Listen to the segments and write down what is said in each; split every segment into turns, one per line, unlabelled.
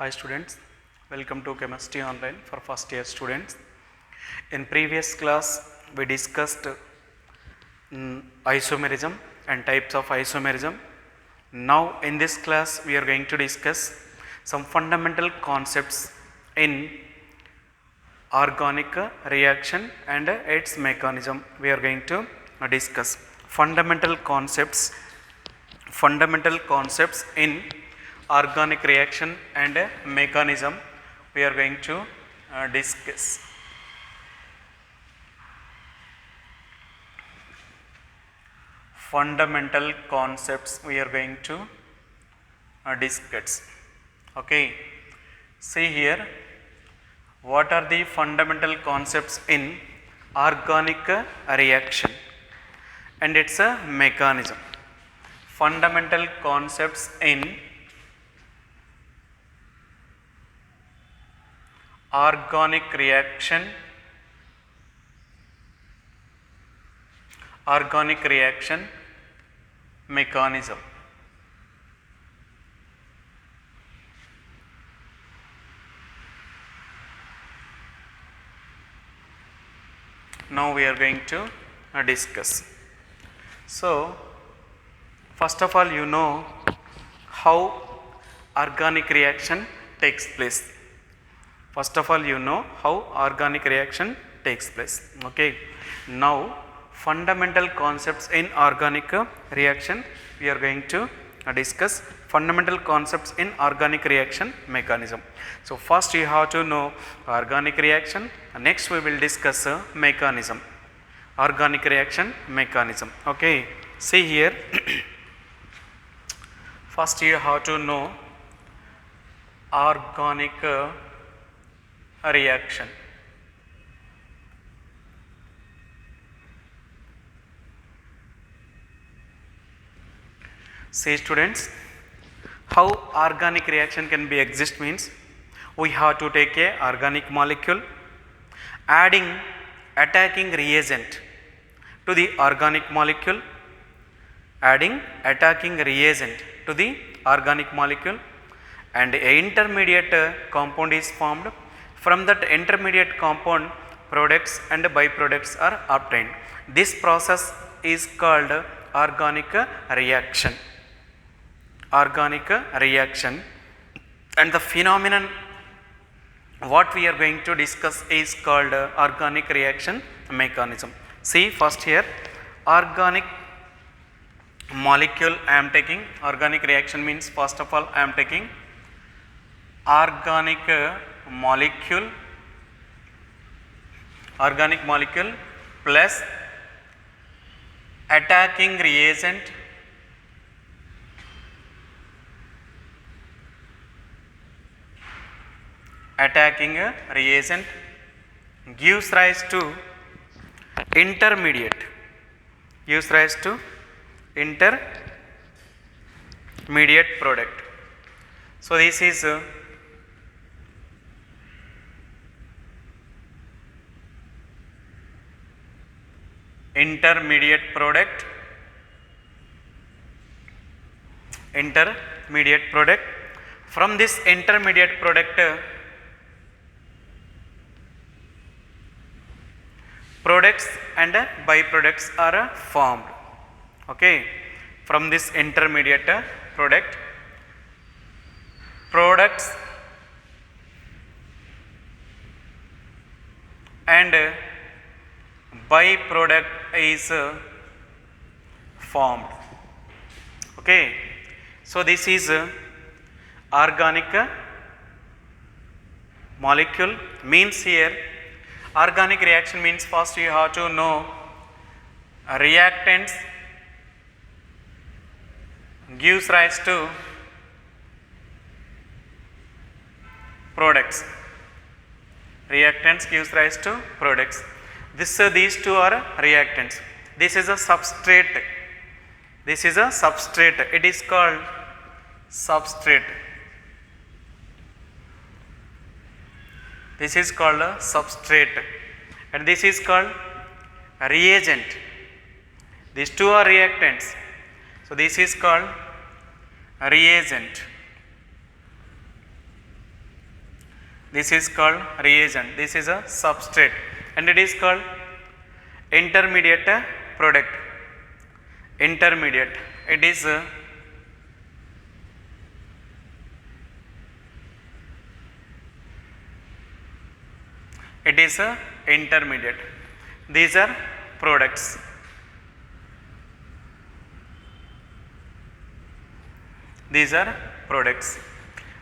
Hi students, welcome to Chemistry Online for first year students. In previous class we discussed isomerism and types of isomerism. Now in this class we are going to discuss some fundamental concepts in organic reaction and its mechanism. We are going to discuss fundamental concepts in organic reaction and mechanism. We are going to discuss. Fundamental concepts we are going to discuss. Okay, see here, what are the fundamental concepts in organic reaction and its a mechanism. Fundamental concepts in organic reaction mechanism. Now we are going to discuss. So first of all, you know how organic reaction takes place. First of all, you know how organic reaction takes place. Okay. Now fundamental concepts in organic reaction we are going to discuss. Fundamental concepts in organic reaction mechanism. So first you have to know organic reaction, next we will discuss mechanism. Organic reaction mechanism. Okay, see here. First you have to know organic reaction. See students, how organic reaction can be exist means we have to take a organic molecule, attacking reagent to the organic molecule, attacking reagent to the organic molecule, and a intermediate compound is formed. From that intermediate compound, products and byproducts are obtained. This process is called organic reaction. And the phenomenon what we are going to discuss is called organic reaction mechanism. See first here, organic molecule I am taking. Organic reaction means first of all I am taking organic molecule plus attacking reagent gives rise to intermediate product. So this is intermediate product. From this intermediate product, products and byproducts are formed. Okay, from this intermediate product, products and byproduct is formed. Okay, so this is organic molecule means here. Organic reaction means first you have to know reactants gives rise to products. These two are reactants. This is a substrate. It is called substrate. This is called a substrate, and this is called a reagent. These two are reactants. So this is called a reagent. This is called reagent. This is a substrate, and it is called intermediate product. Intermediate. It is intermediate. These are products. These are products.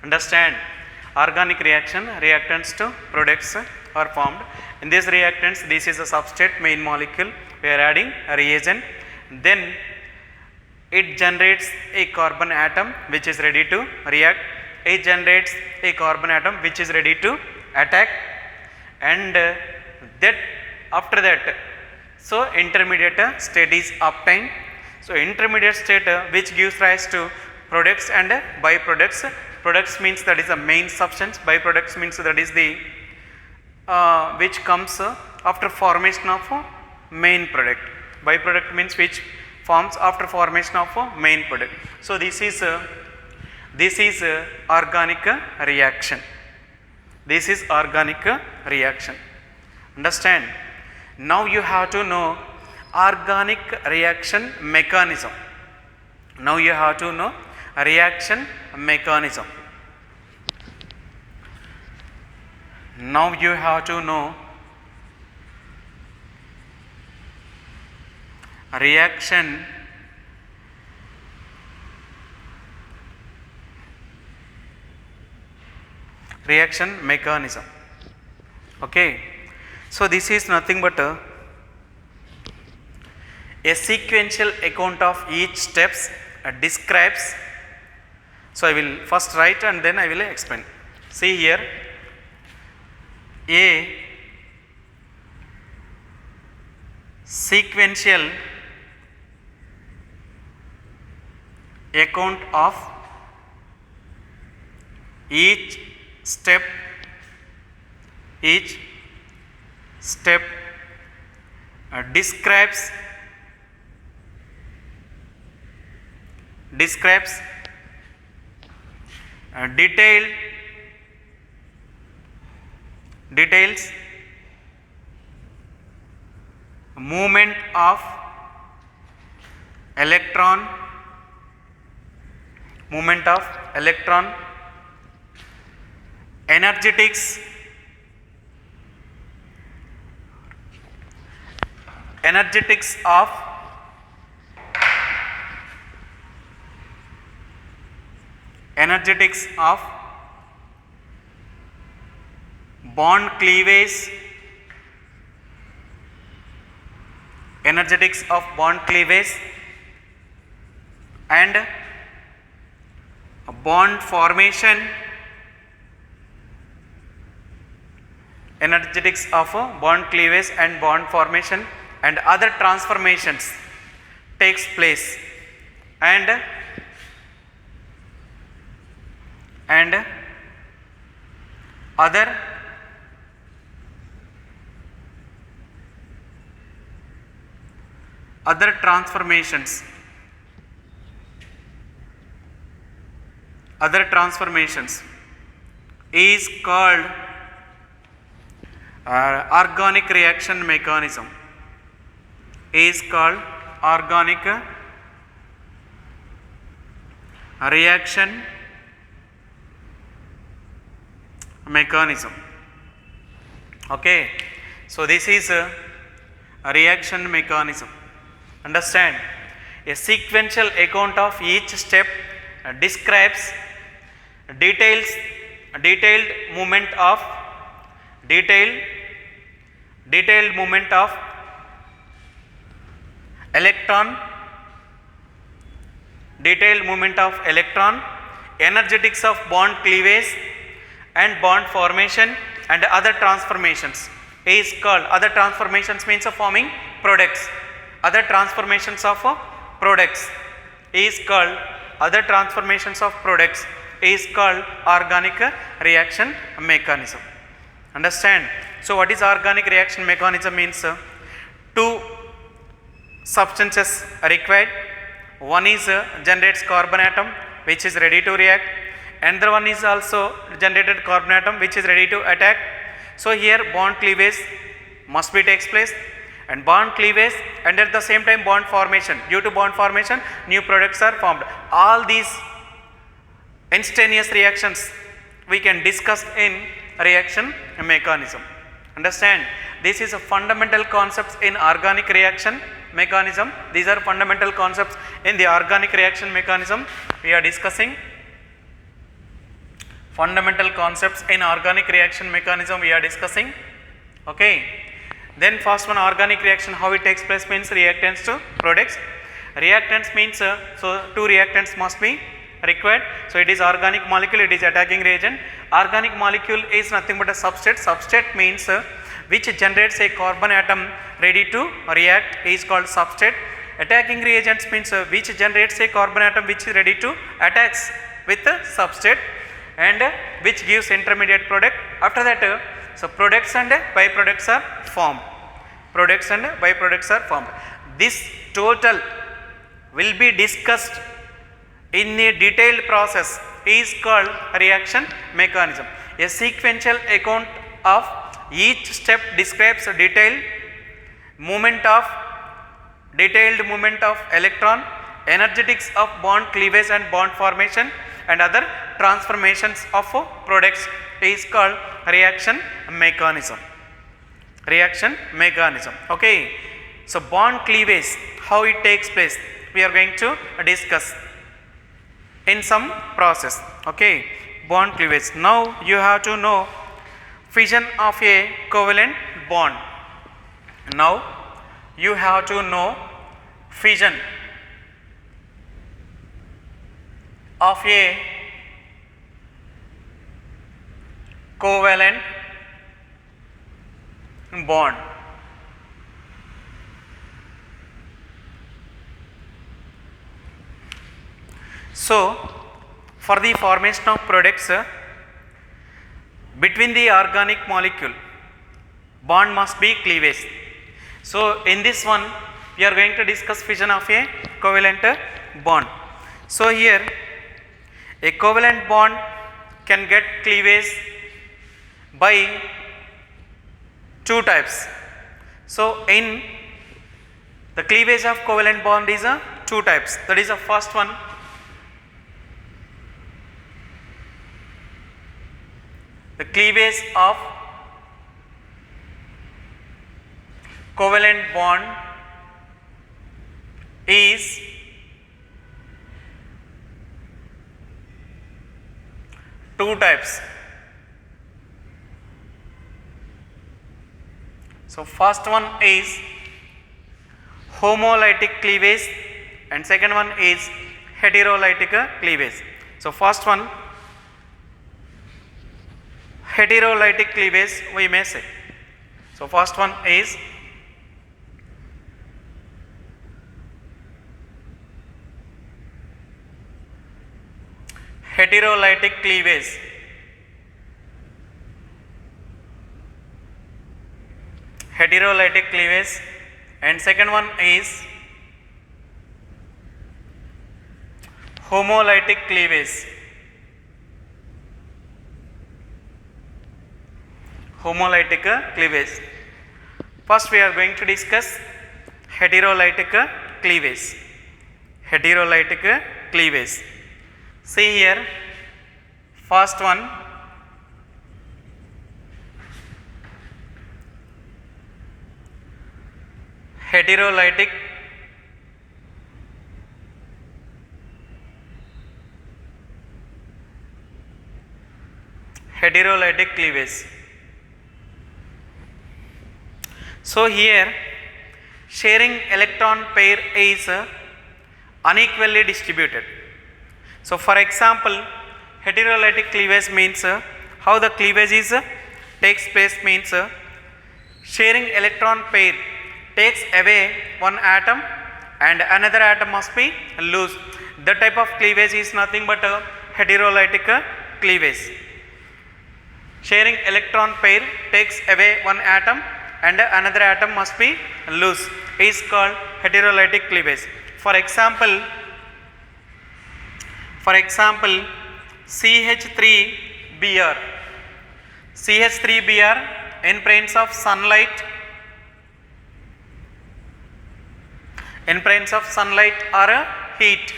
Understand? Organic reaction, reactants to products are formed. In these reactants, this is a substrate, main molecule. We are adding a reagent. Then it generates a carbon atom which is ready to react. It generates a carbon atom which is ready to attack, and that after that, so intermediate state is obtained. So intermediate state which gives rise to products and byproducts. Products means that is the main substance. Byproducts means that is the which comes after formation of main product. Byproduct means which forms after formation of main product. So this is organic reaction. This is organic reaction. Understand? Now you have to know organic reaction mechanism. Now you have to know reaction mechanism. Now you have to know reaction mechanism. Okay, so this is nothing but a sequential account of each steps describes. So I will first write and then I will explain. See here, a sequential account of each step describes details movement of electron, energetics of bond cleavage, and bond formation, energetics of bond cleavage and bond formation and other transformations takes place, and other transformations is called organic reaction mechanism. Is called organic reaction mechanism. Okay, so this is a reaction mechanism. Understand? A sequential account of each step describes detailed movement of electron, energetics of bond cleavage and bond formation and other transformations is called, other transformations means of forming products. Other transformations of products is called organic reaction mechanism. Understand? So what is organic reaction mechanism means? Two substances are required. One is generates carbon atom which is ready to react. another one is also generated carbon atom which is ready to attack. So here bond cleavage must be takes place, and bond cleavage and at the same time bond formation. Due to bond formation new products are formed. All these instantaneous reactions we can discuss in reaction mechanism. Understand, this is a fundamental concepts in organic reaction mechanism. These are fundamental concepts in the organic reaction mechanism. We are discussing fundamental concepts in organic reaction mechanism we are discussing. Okay. Then first one, organic reaction, how it takes place means reactants to products. Reactants means so two reactants must be required. So it is organic molecule, it is attacking reagent. Organic molecule is nothing but a substrate. Substrate means which generates a carbon atom ready to react is called substrate. Attacking reagents means which generates a carbon atom which is ready to attacks with the substrate and which gives intermediate product. After that so products and byproducts are formed. Products and byproducts are formed. This total will be discussed in a detailed process is called reaction mechanism. A sequential account of each step describes a detailed movement of electron, energetics of bond cleavage and bond formation and other transformations of products is called reaction mechanism. Reaction mechanism. Okay. So bond cleavage, how it takes place, we are going to discuss in some process. Okay. Bond cleavage. Now you have to know fission of a covalent bond. Now you have to know fission of a covalent bond. So for the formation of products between the organic molecule bond must be cleavage. So in this one we are going to discuss fission of a covalent bond. So here a covalent bond can get cleavage by two types. So in the cleavage of covalent bond is two types. That is the first one, the cleavage of covalent bond is two types. So first one is homolytic cleavage and second one is heterolytic cleavage. So first one, heterolytic cleavage we may say. So first one is heterolytic cleavage. Heterolytic cleavage and second one is homolytic cleavage. Homolytic cleavage. First we are going to discuss heterolytic cleavage. Heterolytic cleavage. See here, first one, heterolytic cleavage. So here sharing electron pair is unequally distributed. So for example, heterolytic cleavage means how the cleavage is takes place means sharing electron pair takes away one atom and another atom must be loose. The type of cleavage is nothing but heterolytic cleavage. Sharing electron pair takes away one atom and another atom must be loose is called heterolytic cleavage. For example, CH3Br. CH3Br in presence of sunlight, in presence of sunlight or heat,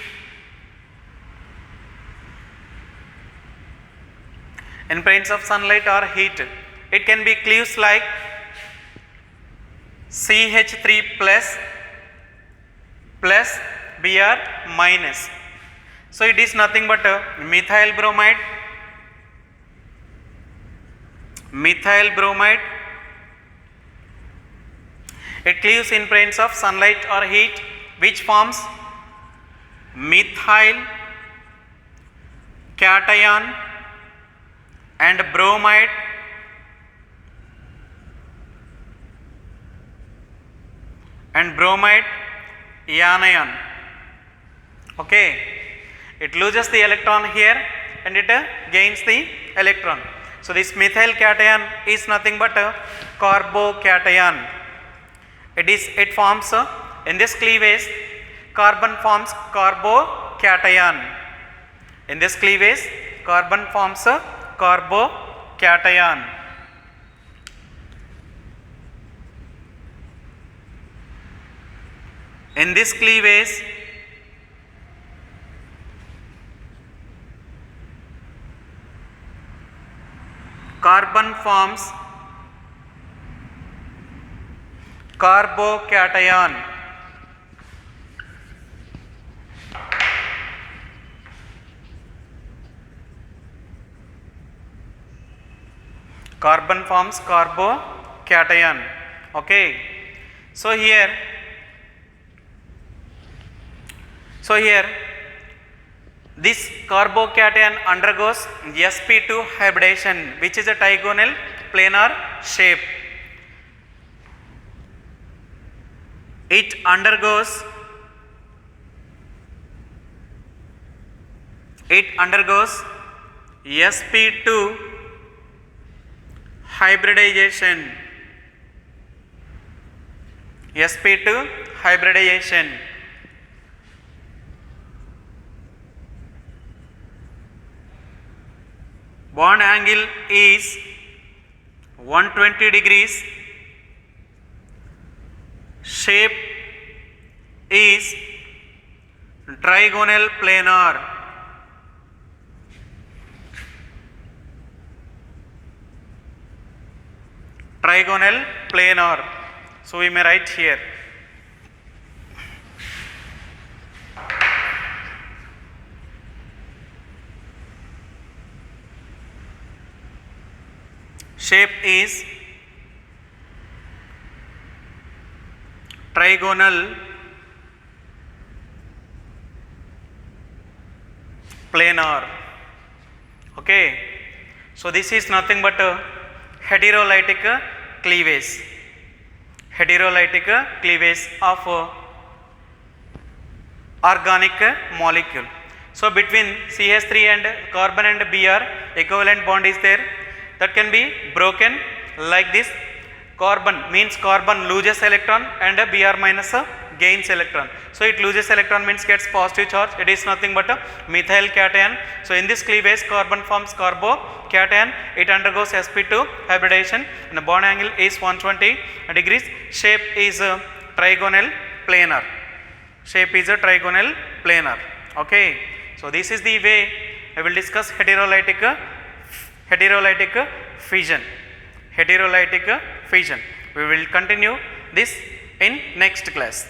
in presence of sunlight or heat, it can be cleaves like CH3 plus Br minus. So it is nothing but methyl bromide, it cleaves in presence of sunlight or heat, which forms methyl cation and bromide anion. Okay, it loses the electron here and it gains the electron. So this methyl cation is nothing but a carbocation. It forms in this cleavage, carbon forms carbocation. In this cleavage, carbon forms a carbocation. In this cleavage, carbon forms carbocation. Carbon forms carbocation. Okay. So here this carbocation undergoes sp2 hybridization, which is a trigonal planar shape. It undergoes sp2 hybridization. sp2 hybridization. Bond angle is 120 degrees. Shape is trigonal planar. Trigonal planar. So we may write here. Shape is trigonal planar. Okay. So this is nothing but a heterolytic cleavage. Heterolytic cleavage of organic molecule. So between CH3 and carbon and Br, equivalent bond is there, that can be broken like this. Carbon means carbon loses electron and Br minus gains electron. So it loses electron means gets positive charge. It is nothing but a methyl cation. So in this cleavage, carbon forms carbocation. It undergoes sp2 hybridization and the bond angle is 120 degrees. Shape is trigonal planar. Shape is a trigonal planar. Okay. So this is the way I will discuss heterolytic fission. Heterolytic fission. We will continue this in next class.